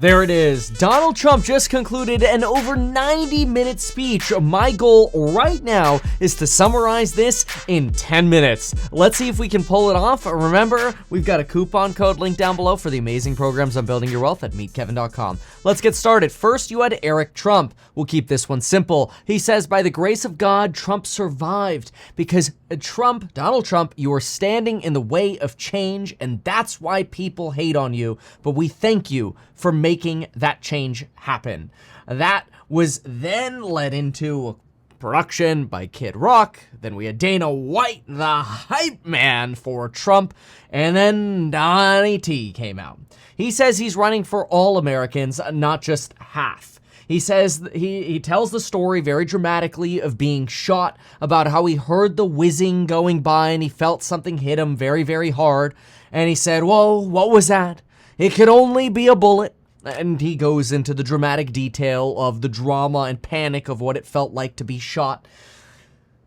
There it is. Donald Trump just concluded an over 90-minute speech. My goal right now is to summarize this in 10 minutes. Let's see if we can pull it off. Remember, we've got a coupon code linked down below for the amazing programs on building your wealth at meetkevin.com. Let's get started. First, you had Eric Trump. We'll keep this one simple. He says, by the grace of God, Trump survived because Donald Trump, you are standing in the way of change, and that's why people hate on you. But we thank you for making that change happen. That was then led into production by Kid Rock. Then we had Dana White, the hype man for Trump. And then Donnie T came out. He says he's running for all Americans, not just half. He says he tells the story very dramatically of being shot, about how he heard the whizzing going by and he felt something hit him very, very hard. And he said, whoa, what was that? It could only be a bullet. And he goes into the dramatic detail of the drama and panic of what it felt like to be shot,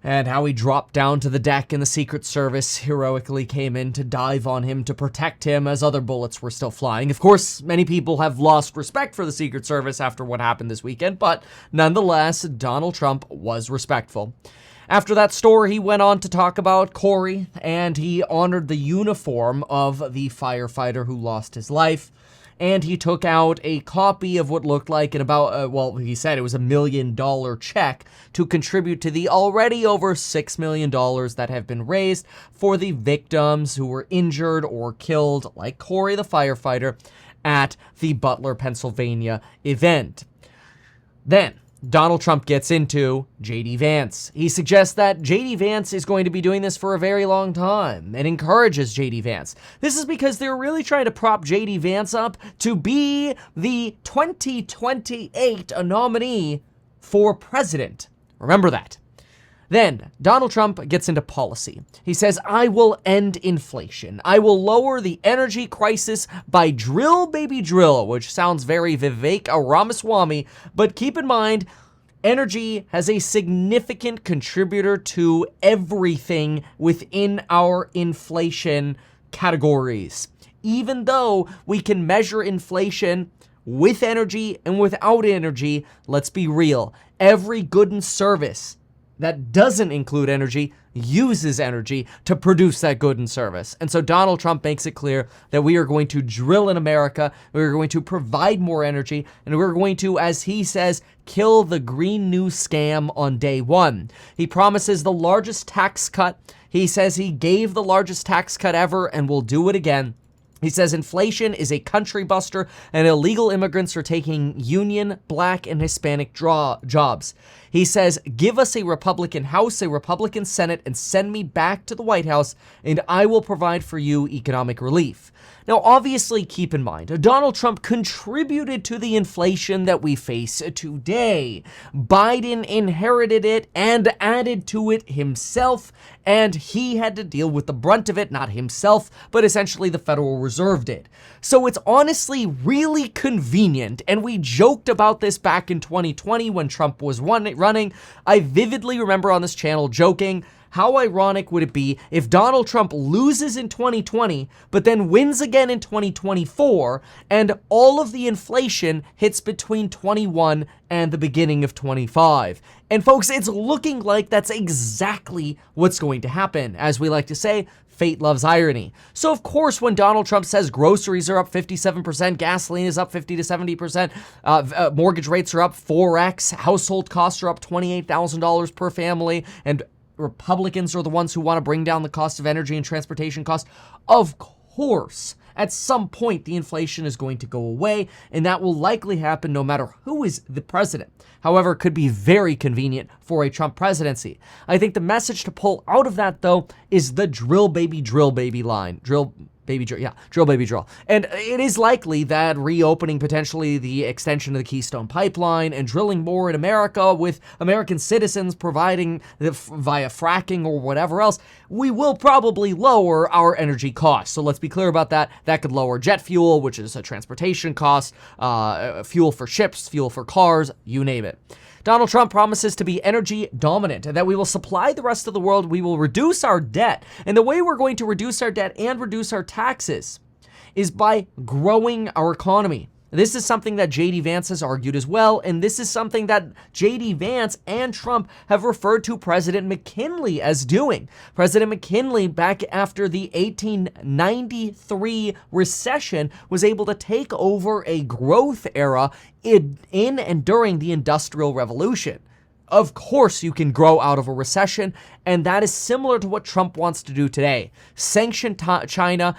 and how he dropped down to the deck and the Secret Service heroically came in to dive on him to protect him as other bullets were still flying. Of course, many people have lost respect for the Secret Service after what happened this weekend, but nonetheless, Donald Trump was respectful. After that story, he went on to talk about Corey, and he honored the uniform of the firefighter who lost his life. And he took out a copy of what looked like he said it was $1 million check to contribute to the already over $6 million that have been raised for the victims who were injured or killed, like Corey the firefighter, at the Butler, Pennsylvania event. Then Donald Trump gets into J.D. Vance. He suggests that J.D. Vance is going to be doing this for a very long time and encourages J.D. Vance. This is because they're really trying to prop J.D. Vance up to be the 2028 nominee for president. Remember that. Then, Donald Trump gets into policy. He says, I will end inflation. I will lower the energy crisis by drill, baby, drill, which sounds very Vivek Ramaswamy, but keep in mind, energy has a significant contributor to everything within our inflation categories. Even though we can measure inflation with energy and without energy, let's be real. Every good and service that doesn't include energy uses energy to produce that good and service. And so Donald Trump makes it clear that we are going to drill in America, we're going to provide more energy, and we're going to, as he says, kill the Green New scam on day one. He promises the largest tax cut. He says he gave the largest tax cut ever and will do it again. He says inflation is a country buster and illegal immigrants are taking union, black, and Hispanic jobs. He says, give us a Republican House, a Republican Senate, and send me back to the White House, and I will provide for you economic relief. Now, obviously, keep in mind, Donald Trump contributed to the inflation that we face today. Biden inherited it and added to it himself, and he had to deal with the brunt of it, not himself, but essentially the Federal Reserve did. So it's honestly really convenient, and we joked about this back in 2020 when Trump was running. I vividly remember on this channel joking, how ironic would it be if Donald Trump loses in 2020, but then wins again in 2024, and all of the inflation hits between 21 and the beginning of 25. And folks, it's looking like that's exactly what's going to happen. As we like to say, fate loves irony. So of course, when Donald Trump says groceries are up 57%, gasoline is up 50 to 70%, mortgage rates are up 4x, household costs are up $28,000 per family, and Republicans are the ones who want to bring down the cost of energy and transportation costs. Of course, at some point, the inflation is going to go away, and that will likely happen no matter who is the president. However, it could be very convenient for a Trump presidency. I think the message to pull out of that, though, is the drill baby line. Drill baby drill. And it is likely that reopening potentially the extension of the Keystone Pipeline and drilling more in America with American citizens providing via fracking or whatever else, we will probably lower our energy costs. So let's be clear about that. That could lower jet fuel, which is a transportation cost, fuel for ships, fuel for cars, you name it. Donald Trump promises to be energy dominant and that we will supply the rest of the world. We will reduce our debt. And the way we're going to reduce our debt and reduce our taxes is by growing our economy. This is something that J.D. Vance has argued as well, and this is something that J.D. Vance and Trump have referred to President McKinley as doing. President McKinley, back after the 1893 recession, was able to take over a growth era in and during the Industrial Revolution. Of course, you can grow out of a recession, and that is similar to what Trump wants to do today. Sanction China,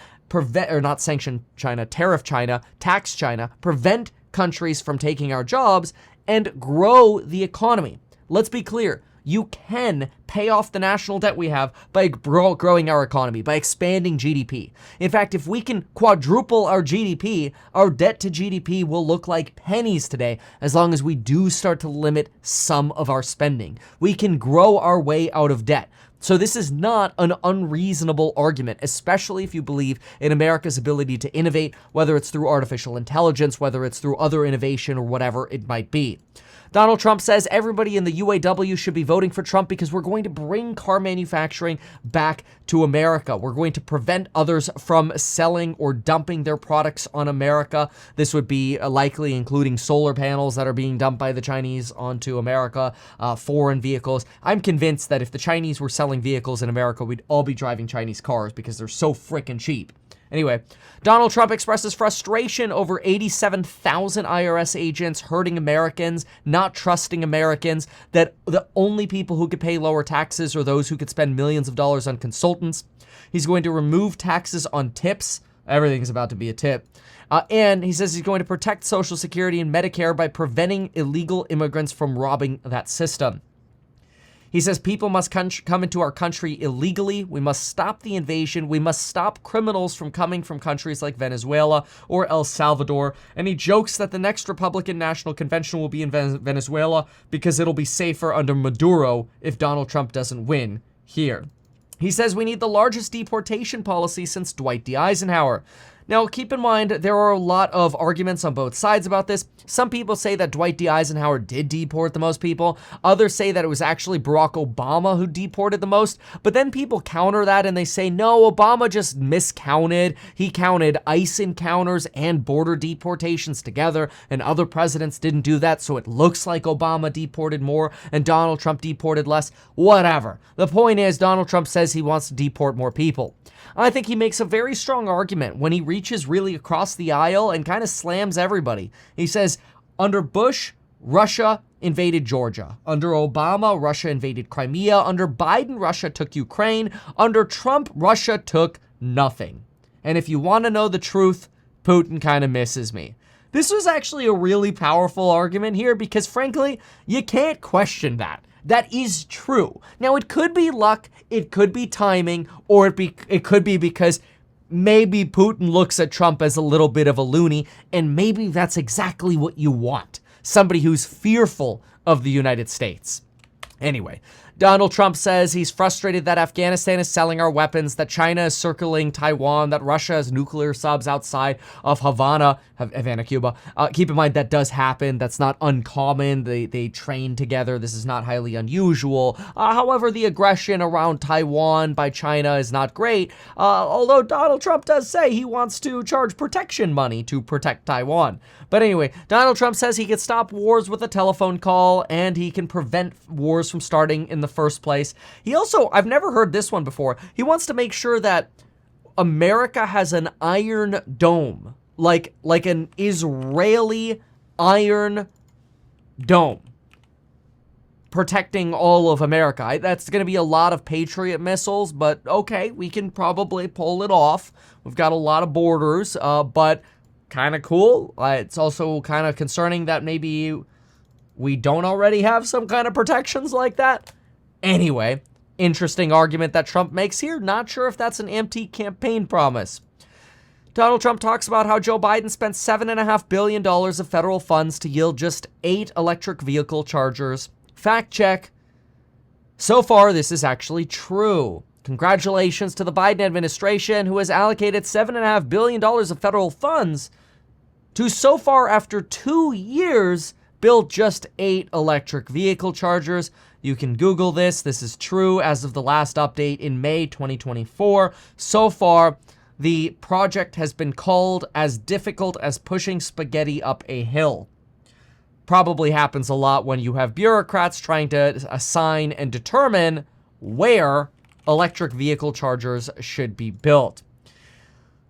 tariff China, tax China, prevent countries from taking our jobs, and grow the economy. Let's be clear. You can pay off the national debt we have by growing our economy, by expanding GDP. In fact, if we can quadruple our GDP, our debt to GDP will look like pennies today, as long as we do start to limit some of our spending. We can grow our way out of debt. So this is not an unreasonable argument, especially if you believe in America's ability to innovate, whether it's through artificial intelligence, whether it's through other innovation or whatever it might be. Donald Trump says everybody in the UAW should be voting for Trump because we're going to bring car manufacturing back to America. We're going to prevent others from selling or dumping their products on America. This would be likely including solar panels that are being dumped by the Chinese onto America, foreign vehicles. I'm convinced that if the Chinese were selling vehicles in America, we'd all be driving Chinese cars because they're so freaking cheap. Anyway, Donald Trump expresses frustration over 87,000 IRS agents hurting Americans, not trusting Americans, that the only people who could pay lower taxes are those who could spend millions of dollars on consultants. He's going to remove taxes on tips. Everything's about to be a tip. And he says he's going to protect Social Security and Medicare by preventing illegal immigrants from robbing that system. He says people must come into our country illegally. We must stop the invasion. We must stop criminals from coming from countries like Venezuela or El Salvador. And he jokes that the next Republican National Convention will be in Venezuela because it'll be safer under Maduro if Donald Trump doesn't win here. He says we need the largest deportation policy since Dwight D. Eisenhower. Now, keep in mind, there are a lot of arguments on both sides about this. Some people say that Dwight D. Eisenhower did deport the most people. Others say that it was actually Barack Obama who deported the most. But then people counter that and they say, no, Obama just miscounted. He counted ICE encounters and border deportations together, and other presidents didn't do that, so it looks like Obama deported more and Donald Trump deported less. Whatever. The point is, Donald Trump says he wants to deport more people. I think he makes a very strong argument when he reaches really across the aisle and kind of slams everybody. He says, under Bush, Russia invaded Georgia. Under Obama, Russia invaded Crimea. Under Biden, Russia took Ukraine. Under Trump, Russia took nothing. And if you want to know the truth, Putin kind of misses me. This was actually a really powerful argument here because, frankly, you can't question that. That is true. Now, it could be luck, it could be timing, or it could be because maybe Putin looks at Trump as a little bit of a loony, and maybe that's exactly what you want. Somebody who's fearful of the United States. Anyway, Donald Trump says he's frustrated that Afghanistan is selling our weapons, that China is circling Taiwan, that Russia has nuclear subs outside of Havana, Cuba. Keep in mind that does happen. That's not uncommon. They train together. This is not highly unusual. However, the aggression around Taiwan by China is not great, although Donald Trump does say he wants to charge protection money to protect Taiwan. But anyway, Donald Trump says he can stop wars with a telephone call and he can prevent wars from starting in the first place. He also, I've never heard this one before, he wants to make sure that America has an iron dome, like an Israeli iron dome protecting all of America. That's going to be a lot of Patriot missiles, but okay, we can probably pull it off. We've got a lot of borders, but kind of cool. It's also kind of concerning that maybe we don't already have some kind of protections like that. Anyway, interesting argument that Trump makes here. Not sure if that's an empty campaign promise. Donald Trump talks about how Joe Biden spent $7.5 billion of federal funds to yield just 8 electric vehicle chargers. Fact check. So far, this is actually true. Congratulations to the Biden administration, who has allocated $7.5 billion of federal funds to, so far after 2 years, build just 8 electric vehicle chargers. You can Google this. This is true as of the last update in May 2024. So far, The project has been called as difficult as pushing spaghetti up a hill. Probably happens a lot when you have bureaucrats trying to assign and determine where electric vehicle chargers should be built.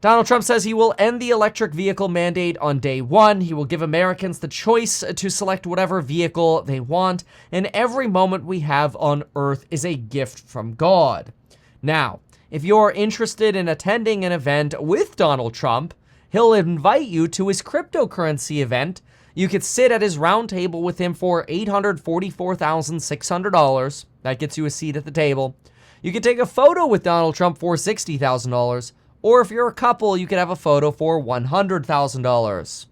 Donald Trump says he will end the electric vehicle mandate on day one. He will give Americans the choice to select whatever vehicle they want, and every moment we have on Earth is a gift from God. Now, if you're interested in attending an event with Donald Trump, he'll invite you to his cryptocurrency event. You could sit at his round table with him for $844,600. That gets you a seat at the table. You could take a photo with Donald Trump for $60,000. Or if you're a couple, you could have a photo for $100,000.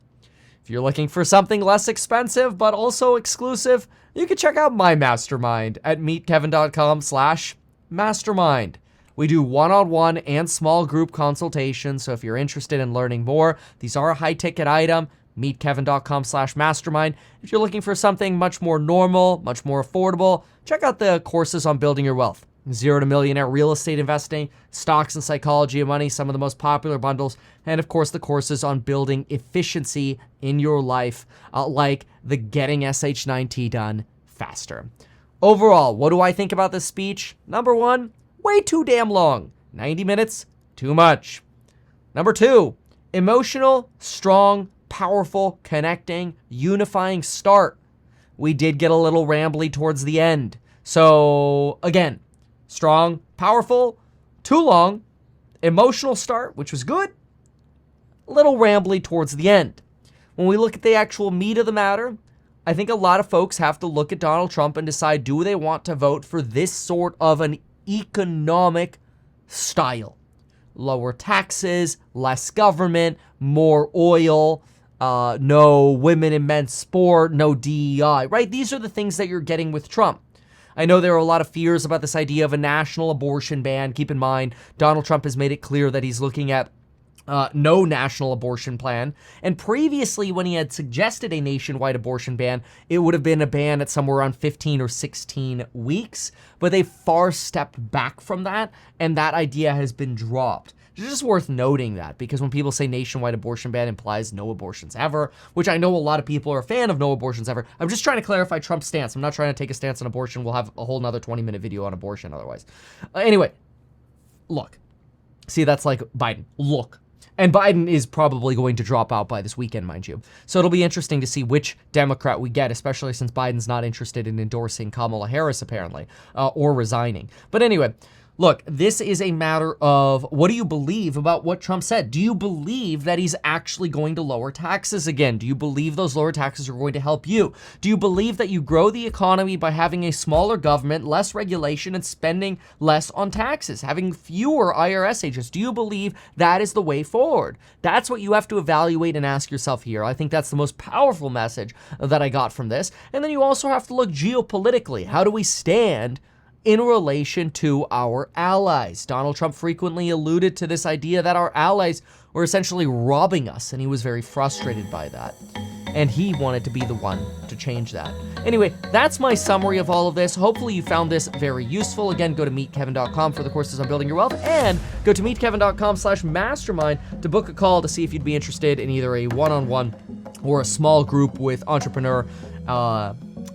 If you're looking for something less expensive but also exclusive, you can check out my Mastermind at meetkevin.com/mastermind. We do one-on-one and small group consultations, so if you're interested in learning more, these are a high-ticket item. meetkevin.com/mastermind. If you're looking for something much more normal, much more affordable, check out the courses on building your wealth. 0 to Millionaire real estate investing, stocks and psychology of money, some of the most popular bundles, and of course the courses on building efficiency in your life, like the Getting SH9T Done Faster. Overall, what do I think about this speech? Number one, way too damn long. 90 minutes, too much. Number two, emotional, strong, powerful, connecting, unifying start. We did get a little rambly towards the end. So again, strong, powerful, too long, emotional start, which was good, a little rambly towards the end. When we look at the actual meat of the matter, I think a lot of folks have to look at Donald Trump and decide, do they want to vote for this sort of an economic style? Lower taxes, less government, more oil, no women in men's sport, no DEI, right? These are the things that you're getting with Trump. I know there are a lot of fears about this idea of a national abortion ban. Keep in mind, Donald Trump has made it clear that he's looking at no national abortion plan. And previously, when he had suggested a nationwide abortion ban, it would have been a ban at somewhere around 15 or 16 weeks. But they far stepped back from that, and that idea has been dropped. It's just worth noting that, because when people say nationwide abortion ban implies no abortions ever, which I know a lot of people are a fan of no abortions ever. I'm just trying to clarify Trump's stance. I'm not trying to take a stance on abortion. We'll have a whole nother 20-minute video on abortion otherwise. Anyway, look. See, that's like Biden. Look. And Biden is probably going to drop out by this weekend, mind you. So it'll be interesting to see which Democrat we get, especially since Biden's not interested in endorsing Kamala Harris, apparently, or resigning. But anyway, look, this is a matter of, what do you believe about what Trump said? Do you believe that he's actually going to lower taxes again? Do you believe those lower taxes are going to help you? Do you believe that you grow the economy by having a smaller government, less regulation, and spending less on taxes, having fewer IRS agents? Do you believe that is the way forward? That's what you have to evaluate and ask yourself here. I think that's the most powerful message that I got from this. And then you also have to look geopolitically. How do we stand in relation to our allies? Donald Trump frequently alluded to this idea that our allies were essentially robbing us, and he was very frustrated by that. And he wanted to be the one to change that. Anyway, that's my summary of all of this. Hopefully you found this very useful. Again, go to meetkevin.com for the courses on building your wealth, and go to meetkevin.com/mastermind to book a call to see if you'd be interested in either a one-on-one or a small group with entrepreneur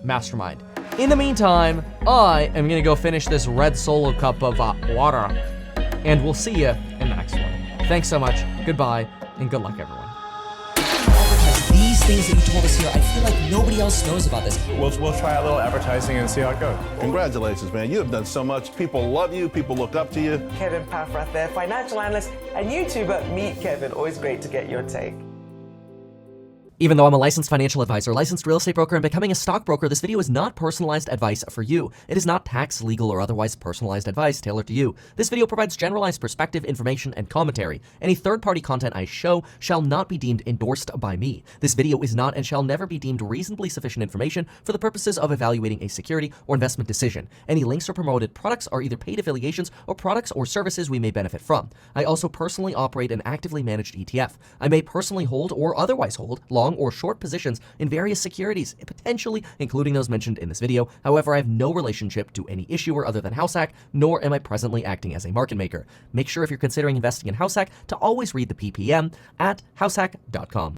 mastermind. In the meantime, I am going to go finish this red Solo cup of water, and we'll see you in the next one. Thanks so much, goodbye, and good luck, everyone. These things that you told us here, I feel like nobody else knows about this. We'll try a little advertising and see how it goes. Congratulations, man. You have done so much. People love you. People look up to you. Kevin Paffrath there, financial analyst and YouTuber. Meet Kevin. Always great to get your take. Even though I'm a licensed financial advisor, licensed real estate broker, and becoming a stockbroker, this video is not personalized advice for you. It is not tax, legal, or otherwise personalized advice tailored to you. This video provides generalized perspective, information, and commentary. Any third-party content I show shall not be deemed endorsed by me. This video is not and shall never be deemed reasonably sufficient information for the purposes of evaluating a security or investment decision. Any links or promoted products are either paid affiliations or products or services we may benefit from. I also personally operate an actively managed ETF. I may personally hold or otherwise hold long long or short positions in various securities, potentially including those mentioned in this video. However, I have no relationship to any issuer other than HouseHack, nor am I presently acting as a market maker. Make sure if you're considering investing in HouseHack to always read the PPM at househack.com.